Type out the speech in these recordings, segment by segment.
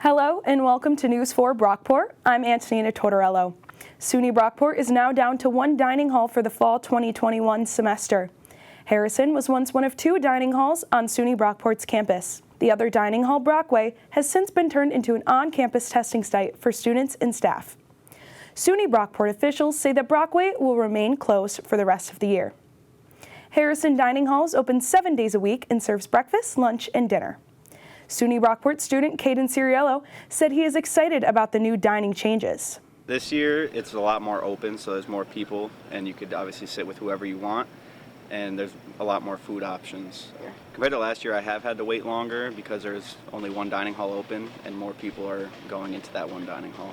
Hello and welcome to News 4 Brockport. I'm Antonina Tortorello. SUNY Brockport is now down to one dining hall for the fall 2021 semester. Harrison was once one of two dining halls on SUNY Brockport's campus. The other dining hall, Brockway, has since been turned into an on-campus testing site for students and staff. SUNY Brockport officials say that Brockway will remain closed for the rest of the year. Harrison Dining Hall is open 7 days a week and serves breakfast, lunch, and dinner. SUNY Brockport student Caden Ciriello said he is excited about the new dining changes. This year it's a lot more open, so there's more people and you could obviously sit with whoever you want, and there's a lot more food options. Compared to last year, I have had to wait longer because there's only one dining hall open and more people are going into that one dining hall.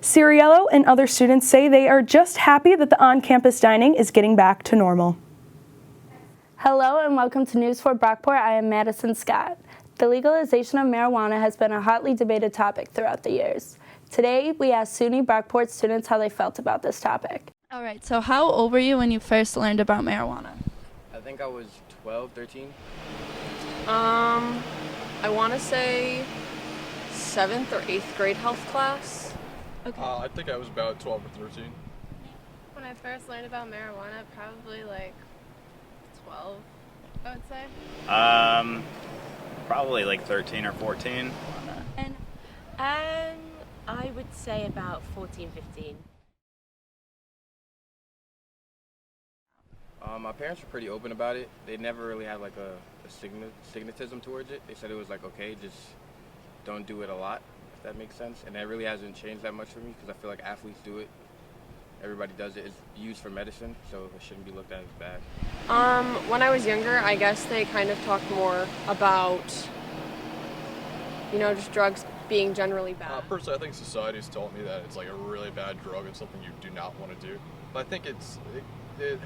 Ciriello and other students say they are just happy that the on-campus dining is getting back to normal. Hello and welcome to News 4 Brockport. I am Madison Scott. The legalization of marijuana has been a hotly debated topic throughout the years. Today, we asked SUNY Brockport students how they felt about this topic. All right, so how old were you when you first learned about marijuana? I think I was 12, 13. I want to say 7th or 8th grade health class. Okay. I think I was about 12 or 13. When I first learned about marijuana, probably like 12, I would say. Probably like 13 or 14. I would say about 14, 15. My parents were pretty open about it. They never really had like a stigmatism towards it. They said it was like, okay, just don't do it a lot, if that makes sense. And that really hasn't changed that much for me because I feel like athletes do it. Everybody does it. It's used for medicine, so it shouldn't be looked at as bad. When I was younger, I guess they kind of talked more about, just drugs being generally bad. Personally, I think society's taught me that it's like a really bad drug and something you do not want to do. But I think it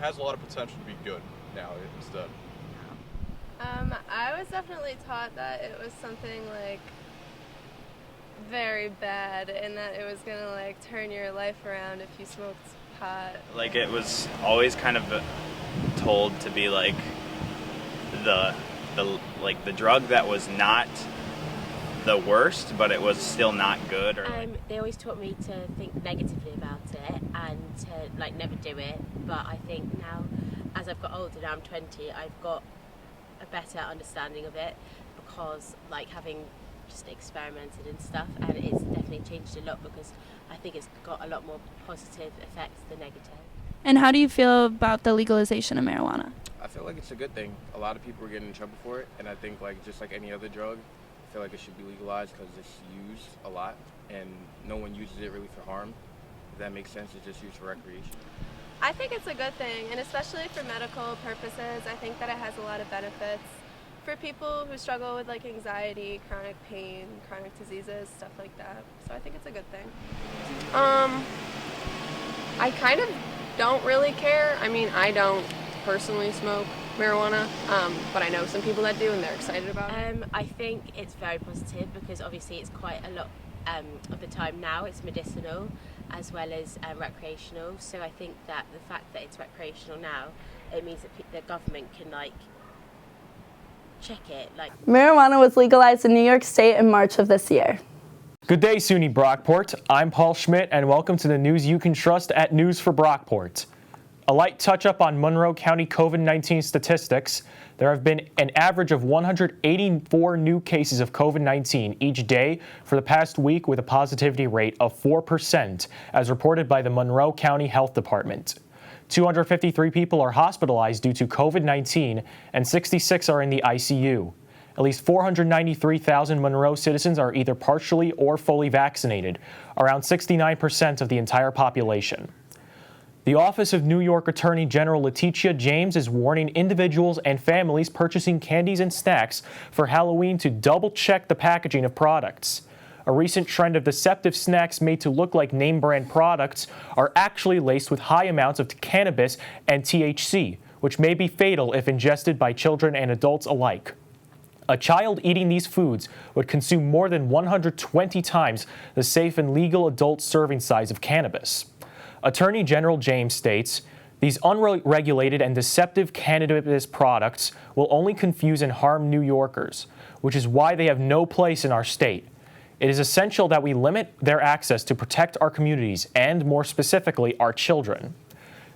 has a lot of potential to be good now instead. I was definitely taught that it was something like very bad and that it was gonna like turn your life around if you smoked pot. Like it was always kind of told to be like the drug that was not the worst, but it was still not good. Or they always taught me to think negatively about it and to never do it. But I think now, as I've got older, now I'm 20, I've got a better understanding of it because having just experimented and stuff, and it's definitely changed a lot because I think it's got a lot more positive effects than negative. And how do you feel about the legalization of marijuana? I feel like it's a good thing. A lot of people are getting in trouble for it, and I think just like any other drug, I feel like it should be legalized because it's used a lot and no one uses it really for harm. If that makes sense, it's just used for recreation. I think it's a good thing, and especially for medical purposes, I think that it has a lot of benefits for people who struggle with anxiety, chronic pain, chronic diseases, stuff like that. So I think it's a good thing. I kind of don't really care. I mean, I don't personally smoke marijuana, but I know some people that do and they're excited about it. I think it's very positive because obviously it's quite a lot of the time now it's medicinal as well as recreational, so I think that the fact that it's recreational now, it means that the government can check it. Marijuana was legalized in New York State in March of this year. Good day, SUNY Brockport. I'm Paul Schmidt, and welcome to the news you can trust at News for Brockport. A light touch-up on Monroe County COVID-19 statistics. There have been an average of 184 new cases of COVID-19 each day for the past week, with a positivity rate of 4%, as reported by the Monroe County Health Department. 253 people are hospitalized due to COVID-19, and 66 are in the ICU. At least 493,000 Monroe citizens are either partially or fully vaccinated, around 69% of the entire population. The Office of New York Attorney General Letitia James is warning individuals and families purchasing candies and snacks for Halloween to double-check the packaging of products. A recent trend of deceptive snacks made to look like name-brand products are actually laced with high amounts of cannabis and THC, which may be fatal if ingested by children and adults alike. A child eating these foods would consume more than 120 times the safe and legal adult serving size of cannabis. Attorney General James states, "These unregulated and deceptive cannabis products will only confuse and harm New Yorkers, which is why they have no place in our state. It is essential that we limit their access to protect our communities and, more specifically, our children.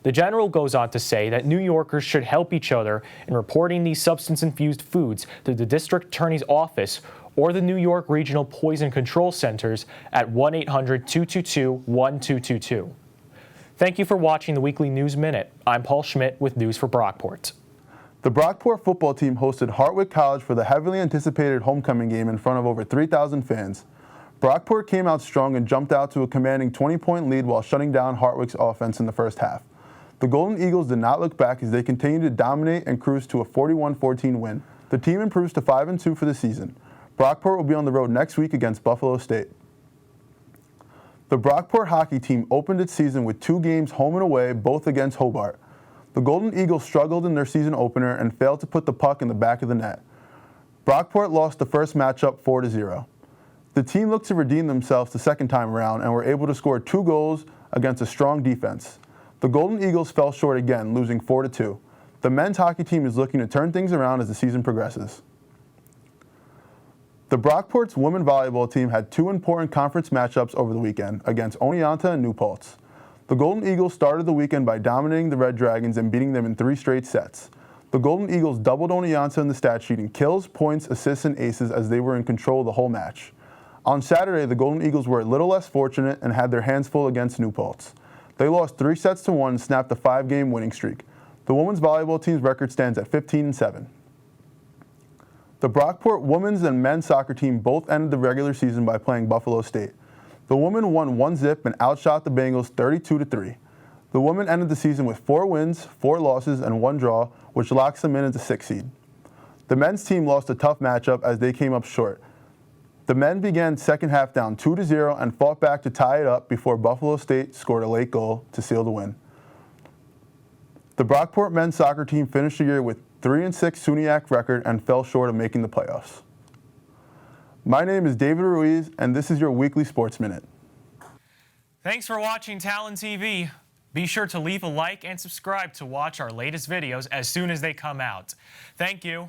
The general goes on to say that New Yorkers should help each other in reporting these substance-infused foods to the district attorney's office or the New York Regional Poison Control Centers at 1-800-222-1222. Thank you for watching the Weekly News Minute. I'm Paul Schmidt with News for Brockport. The Brockport football team hosted Hartwick College for the heavily anticipated homecoming game in front of over 3,000 fans. Brockport came out strong and jumped out to a commanding 20-point lead while shutting down Hartwick's offense in the first half. The Golden Eagles did not look back as they continued to dominate and cruise to a 41-14 win. The team improves to 5-2 for the season. Brockport will be on the road next week against Buffalo State. The Brockport hockey team opened its season with 2 games home and away, both against Hobart. The Golden Eagles struggled in their season opener and failed to put the puck in the back of the net. Brockport lost the first matchup 4-0. The team looked to redeem themselves the second time around and were able to score 2 goals against a strong defense. The Golden Eagles fell short again, losing 4-2. The men's hockey team is looking to turn things around as the season progresses. The Brockport's women volleyball team had 2 important conference matchups over the weekend against Oneonta and New Paltz. The Golden Eagles started the weekend by dominating the Red Dragons and beating them in 3 straight sets. The Golden Eagles doubled Oneonta in the stat sheet in kills, points, assists, and aces as they were in control the whole match. On Saturday, the Golden Eagles were a little less fortunate and had their hands full against New Paltz. They lost 3-1 and snapped a 5-game winning streak. The women's volleyball team's record stands at 15-7. The Brockport women's and men's soccer team both ended the regular season by playing Buffalo State. The women won 1-0 and outshot the Bengals 32-3. The women ended the season with 4 wins, 4 losses, and 1 draw, which locks them in as the 6th seed. The men's team lost a tough matchup as they came up short. The men began second half down 2-0 and fought back to tie it up before Buffalo State scored a late goal to seal the win. The Brockport men's soccer team finished the year with 3-6 SUNYAC record and fell short of making the playoffs. My name is David Ruiz, and this is your Weekly Sports Minute. Thanks for watching Talon TV. Be sure to leave a like and subscribe to watch our latest videos as soon as they come out. Thank you.